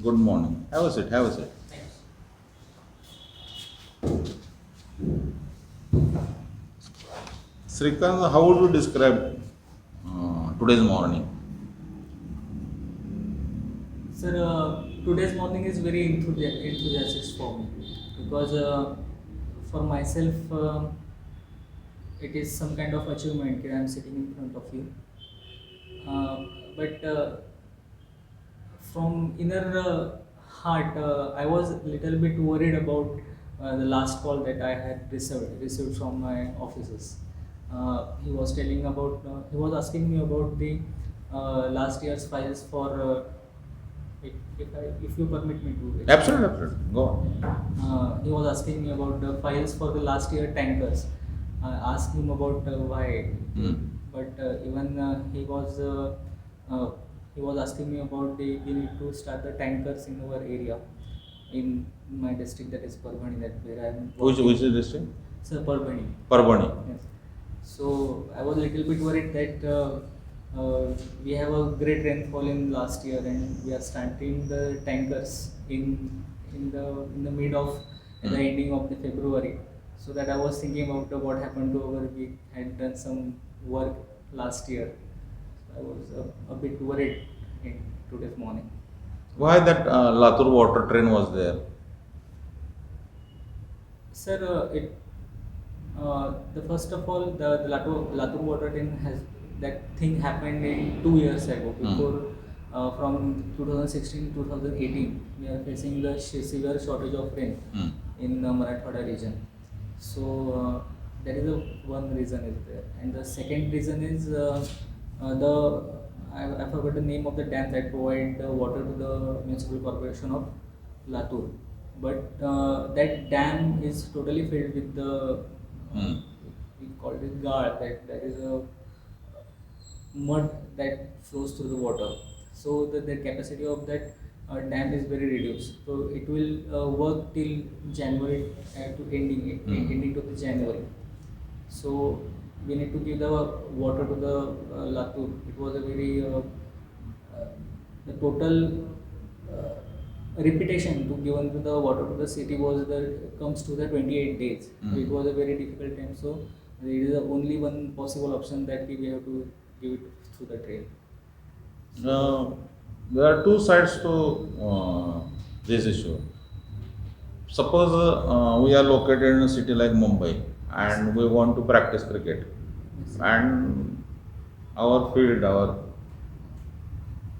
Good morning. Have a seat. Have a seat. Shrikant, how would you describe today's morning? Sir, today's morning is very enthusiastic for me because for myself, it is some kind of achievement that I'm sitting in front of you. But from inner heart, I was a little bit worried about the last call that I had received from my officers. He was asking me about the last year's files for if you permit me to explain. Absolutely, absolutely. Go on. He was asking me about the files for the last year tankers. I asked him about why, but even uh, he was asking me about the we need to start the tankers in our area, in my district, that is Parbhani, that where I am Which working. is this thing? Sir, Parbhani. Parbani. Yes. So I was a little bit worried that we have a great rainfall in last year, and we are starting the tankers in the mid of the ending of the February. So that I was thinking about what happened to our, we had done some work last year. So I was a bit worried in today's morning. Why that Latur water train was there? Sir, the first of all, the Latur water tin has, that thing happened in 2 years ago. Before, from 2016 to 2018, we are facing the severe shortage of rain in the Marathwada region. So that is the one reason is there, and the second reason is the I forgot the name of the dam that provide the water to the municipal corporation of Latur, but that dam is totally filled with the we call it gar, that there is a mud that flows through the water. So the capacity of that dam is very reduced. So it will work till January to ending to the January. So we need to give the water to the Latur. It was a very the total repetition to given to the water to the city was the comes to the 28 days. So it was a very difficult time. So it is the only one possible option that we have to give it through the trail. Uh, there are two sides to this issue. Suppose we are located in a city like Mumbai and we want to practice cricket, Yes. and our field, our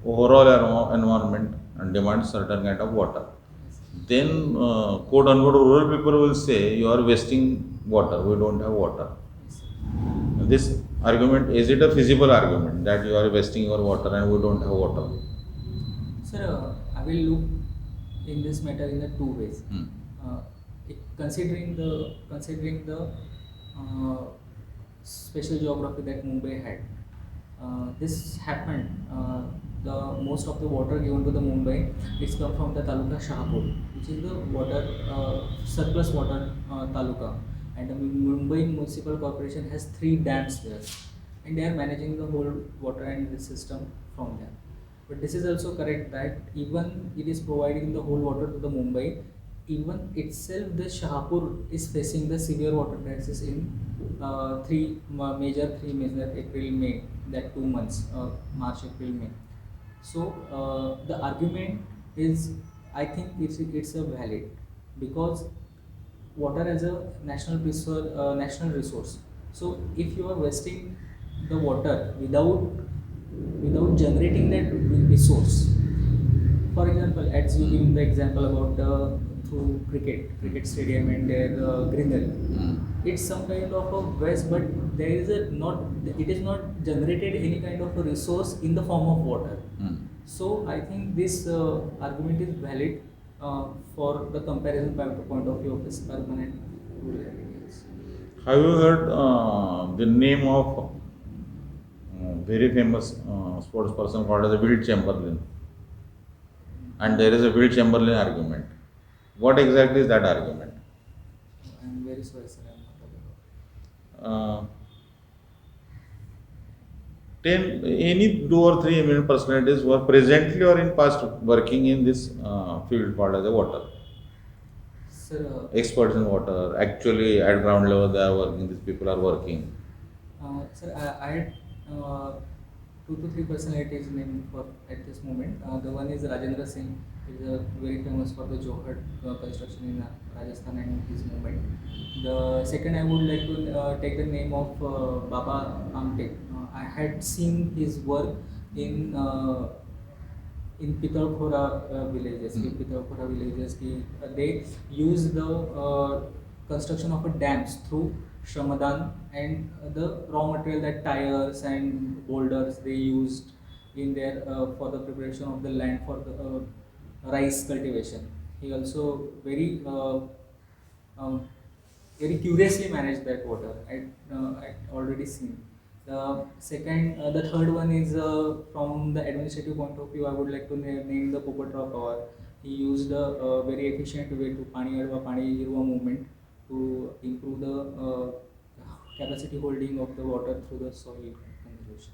overall environment demands certain kind of water. Yes. Then, quote unquote, rural people will say you are wasting water. We don't have water. Yes. This argument, is it a feasible argument that you are wasting your water and we don't have water? Sir, I will look in this matter in the two ways. Uh, considering the uh, special geography that Mumbai had, this happened. The most of the water given to the Mumbai is come from the taluka Shahpur, which is the water surplus water taluka, and the Mumbai Municipal Corporation has 3 dams there, and they are managing the whole water and the system from there. But this is also correct that even it is providing the whole water to the Mumbai, even itself the Shahpur is facing the severe water crisis in three major April May, that 2 months, March April May. So the argument is, I think it's a valid, because water as a national resource. So if you are wasting the water without generating that resource, for example, as you give the example about the through cricket stadium and their greenery, it's some kind of a waste, but there is a not it is not generated any kind of a resource in the form of water. So I think this argument is valid for the comparison point of view of this urban and rural areas. Have you heard the name of very famous sports person called as a Will Chamberlain? And there is a Will Chamberlain argument. What exactly is that argument? I'm very sorry, sir. I'm not aware of Uh, 10, any 2 or 3 eminent personalities who are presently or in past working in this field called as a water. Sir, Experts in water, actually at ground level they are working, these people are working. sir, I had 2 to 3 personalities named for at this moment. The one is Rajendra Singh. He is very famous for the Johad construction in Rajasthan and his movement. The second, I would like to take the name of Baba Amte. I had seen his work in Pitalkhora villages. In Pitalkhora villages, they use the construction of a dams through Shamadan and the raw material, that tires and boulders they used in there for the preparation of the land for the rice cultivation. He also um, very curiously managed that water. I already seen. The third one is from the administrative point of view. I would like to name the Popatrao Pawar. He used a very efficient way to Pani Adva Pani Irva movement to improve the capacity holding of the water through the soil conservation.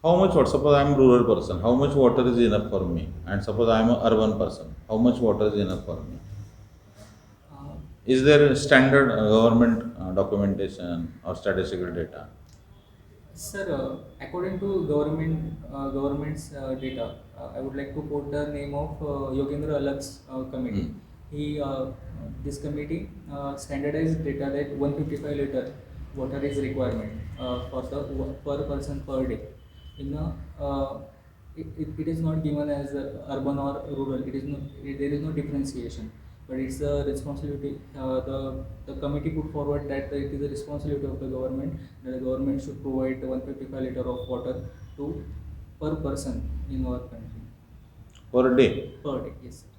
How much water? Suppose I am a rural person. How much water is enough for me? And suppose I am an urban person. How much water is enough for me? Uh, Is there a standard government documentation or statistical data? Sir, according to government's data, I would like to quote the name of Yogendra Alag's committee. He This committee standardized data that 155 liter water is requirement for the per person per day. In a, it is not given as urban or rural. There is no differentiation, but it's the responsibility. The committee put forward that it is the responsibility of the government that the government should provide 155 liter of water to per person in our country Per day? per day. Yes, sir.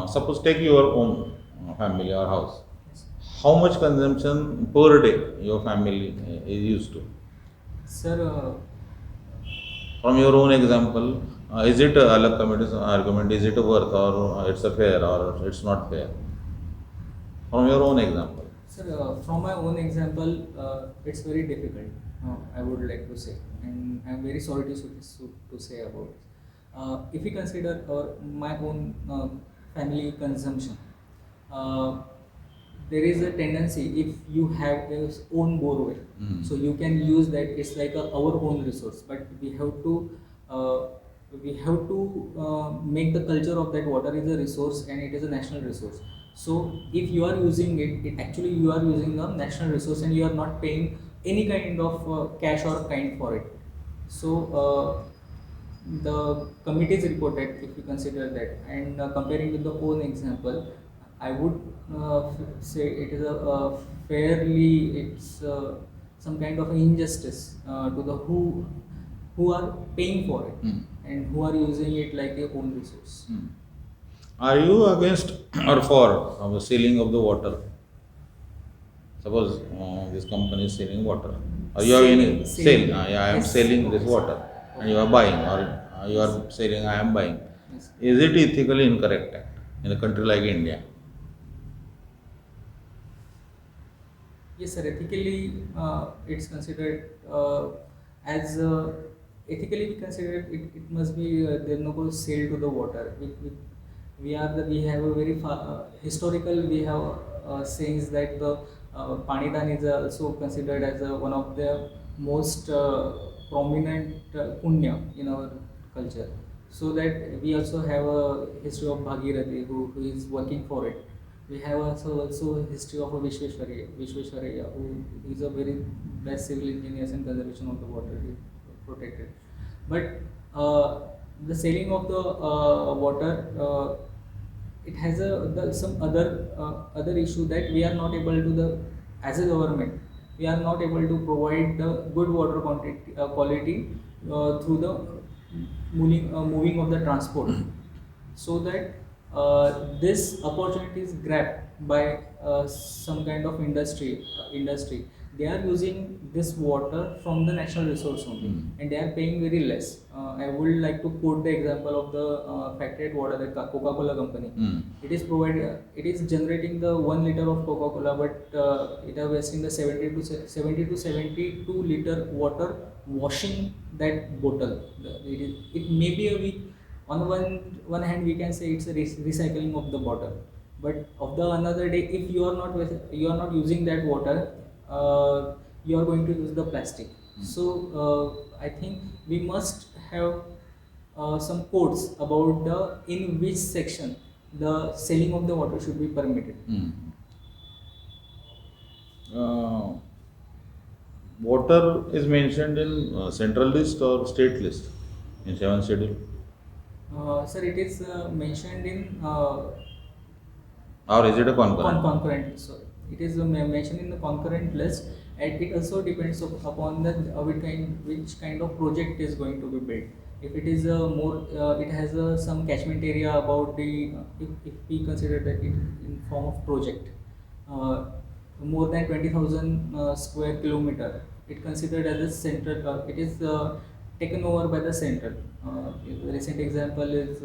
Suppose take your own family or house. Yes. How much consumption per day your family is used to? Sir, From your own example, is it a alag committee's argument? Is it a worth or it's a fair or it's not fair? From your own example. Sir, from my own example, it's very difficult. I would like to say, and I'm very sorry to say about it. If we consider my own family consumption, uh, there is a tendency if you have your own borewell, so you can use that. It's like our own resource, but uh, we have to make the culture of that water is a resource and it is a national resource. So if you are using it actually you are using a national resource and you are not paying any kind of cash or kind for it. So the committees reported, if you consider that, and comparing with the own example, I would say it is a fairly, it's some kind of injustice to the who are paying for it and who are using it like their own resource. Are you against or for the selling of the water? Suppose this company is selling water, or you have any Selling. sale. Yeah, I am Yes. selling this water, and you are buying, or you are selling. I am buying. Yes. Is it ethically incorrect act in a country like India? Yes, sir. Ethically, it's considered as ethically we consider it must be there no sale to the water. We have a very historical we have sayings that the Panidan is also considered as one of the most prominent punya in our culture. So that we also have a history of Bhagirathi who is working for it. We have also history of a Vishweshwaraya, who is a very best civil engineers and conservation of the water protected. But the selling of the water, it has some other issue that we are not able to as a government we are not able to provide the good water quality through the moving of the transport, so that this opportunity is grabbed by some kind of industry they are using this water from the national resource only, and they are paying very less. I would like to quote the example of the factory water, the Coca-Cola company. It is it is generating the 1 liter of Coca-Cola, but it are wasting the 70 to 72 liter water washing that bottle. It may be a week. On one hand, we can say it's a recycling of the bottle, but of the another day, if you are not using that water, you are going to use the plastic. So I think we must have some codes about the in which section the selling of the water should be permitted. Water is mentioned in central list or state list in 7th schedule? Sir, it is mentioned in Or is it a concurrent? concurrent. So it is mentioned in the concurrent list, and it also depends upon the which kind of project is going to be built. If it is it has some catchment area about the if we consider that it in form of project, more than 20,000 square kilometer, it considered as a central. It is taken over by the central. The recent example is.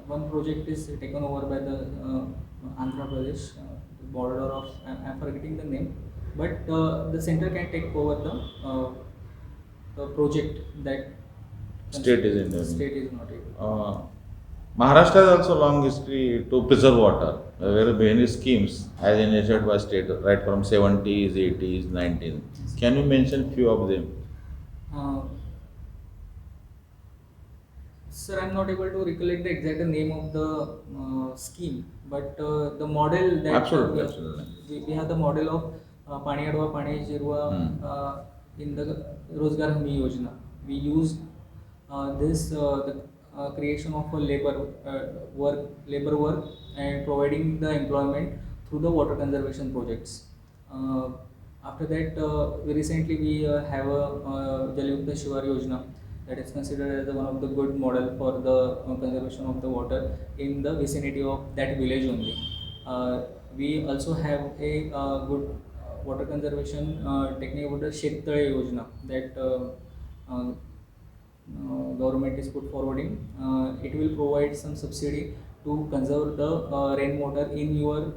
One project is taken over by the Andhra Pradesh, the border of, I'm forgetting the name, but the center can take over the project that State is in there. State is not able. Maharashtra has also long history to preserve water. There are many schemes as initiated by state right from 70s, 80s, 90s. Can you mention few of them? Sir, I'm not able to recollect the exact name of the scheme, but the model that Absolutely. We have the model of Pani Adwa, Pani Jirwa in the Rozgar Hami Yojana. We used this the creation of a labor work and providing the employment through the water conservation projects. After that, recently we have a Jal Shivar Yojana that is considered as one of the good model for the conservation of the water in the vicinity of that village only. We also have a good water conservation technique about the Shettale Yojana that government is put forwarding. It will provide some subsidy to conserve the rainwater in your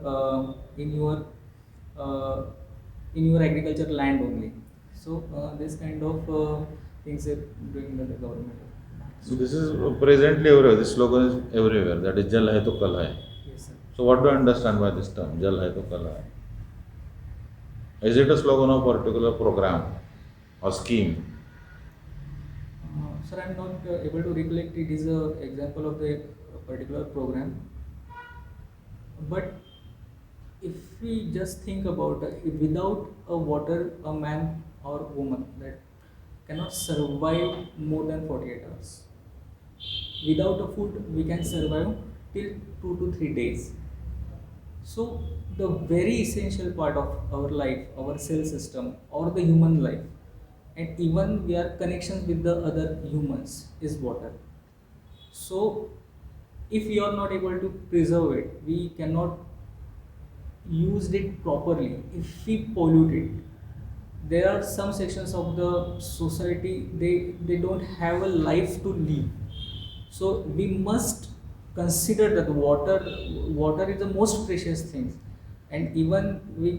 agriculture land only. So this kind of things are doing by the government. So this is presently everywhere. This slogan is everywhere. That is Jal hai to kal hai. Yes, sir. So what do you understand by this term? Jal hai to kal hai. Is it a slogan of particular program or scheme? Sir, I'm not able to recollect. It is an example of the particular program. But if we just think about without a water, a man or woman that cannot survive more than 48 hours. Without a food, we can survive till 2 to 3 days. So the very essential part of our life, our cell system, or the human life, and even we are connections with the other humans is water. So if we are not able to preserve it, we cannot use it properly. If we pollute it, there are some sections of the society they don't have a life to live. So we must consider that water is the most precious thing, and even we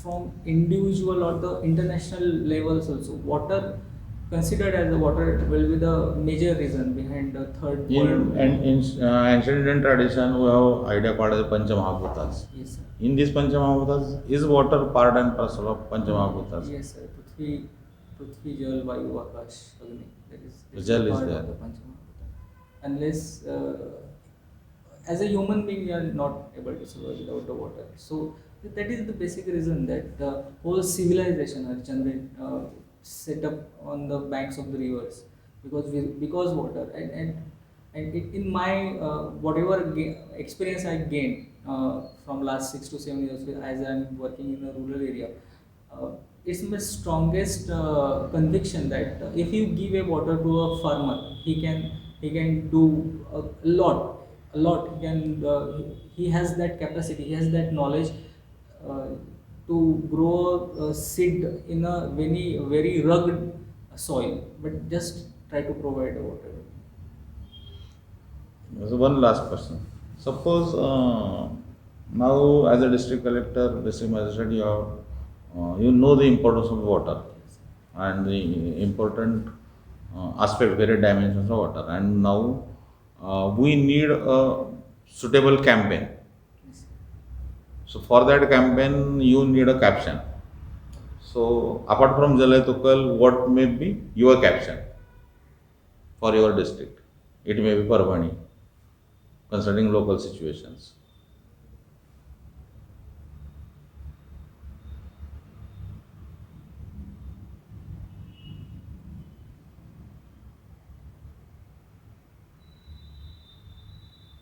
from individual or the international levels also, water considered as the water will be the major reason behind the third world. In ancient Indian tradition, we have idea called as Panchamahabhutas. Yes, sir. In these Panchamahabhutas, is water part and parcel of Panchamahabhutas? Yes, sir. Prithvi, Jal, Vayu, Akash, Agni. That is Jal is part there. of the Panchamahabhuta. Unless, as a human being, we are not able to survive without the water. So that is the basic reason that the whole civilization are set up on the banks of the rivers, because water and in my whatever experience I gained from last 6 to 7 years as I am working in a rural area, it's my strongest conviction that if you give a water to a farmer, he can do a lot. He has that capacity, he has that knowledge to grow a seed in a very rugged soil, but just try to provide water. So one last question. Suppose now as a district collector, district magistrate, you know the importance of water and the important aspect, various dimensions of water, and now we need a suitable campaign. Yes. So for that campaign, you need a caption. So apart from Jalai Tukal, what may be your caption for your district? It may be Parvani, concerning local situations.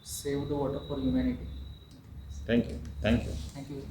Save the water for humanity. Thank you. Thank you. Thank you.